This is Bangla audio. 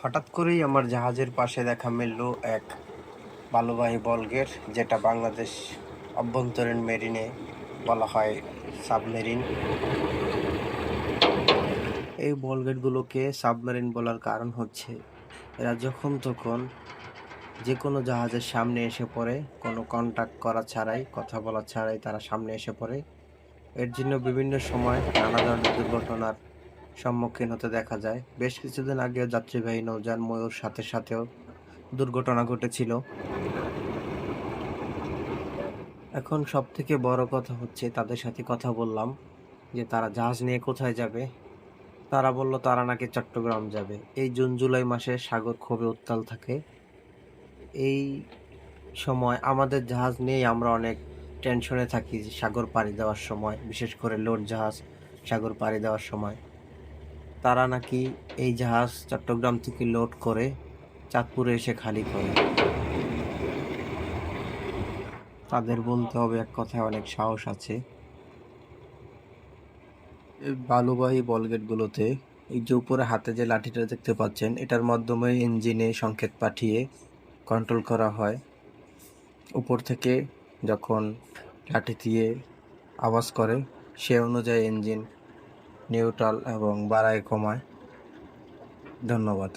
হঠাৎ করেই আমার জাহাজের পাশে দেখা মিলল এক বালুবাহী বল্গের, যেটা বাংলাদেশ অভ্যন্তরীণ মেরিনে বলা হয় সাবমেরিন। এই বলগেটগুলোকে সাবমেরিন বলার কারণ হচ্ছে এরা যখন তখন যে কোনো জাহাজের সামনে এসে পড়ে, কোনো কন্টাক্ট করা ছাড়াই, কথা বলা ছাড়াই তারা সামনে এসে পড়ে। এর জন্য বিভিন্ন সময় নানা ধরনের দুর্ঘটনার সম্মুখীন হতে দেখা যায়। বেশ কিছুদিন আগেও যাত্রীবাহী নৌযান ময়ূর সাথেও দুর্ঘটনা ঘটেছিল। এখন সব থেকে বড় কথা হচ্ছে, তাদের সাথে কথা বললাম যে তারা জাহাজ নিয়ে কোথায় যাবে। তারা বলল তারা নাকি চট্টগ্রাম যাবে। এই জুন জুলাই মাসে সাগর খুবই উত্তাল থাকে। এই সময় আমাদের জাহাজ নিয়েই আমরা অনেক টেনশনে থাকি সাগর পাড়ি দেওয়ার সময়, বিশেষ করে লোড জাহাজ সাগর পাড়ি দেওয়ার সময়। তারা নাকি এই জাহাজ চট্টগ্রাম থেকে লোড করে চাঁদপুরে এসে খালি করে। তাদের বলতে হবে এক কথায় অনেক সাহস আছে। এই বালুবাহী বলগেটগুলোতে এই যে উপরে হাতে যে লাঠিটা দেখতে পাচ্ছেন, এটার মাধ্যমে ইঞ্জিনে সংকেত পাঠিয়ে কন্ট্রোল করা হয়। উপর থেকে যখন লাঠি দিয়ে আওয়াজ করে, সে অনুযায়ী ইঞ্জিন নিউট্রাল এবং বাড়ায় কমায়। ধন্যবাদ।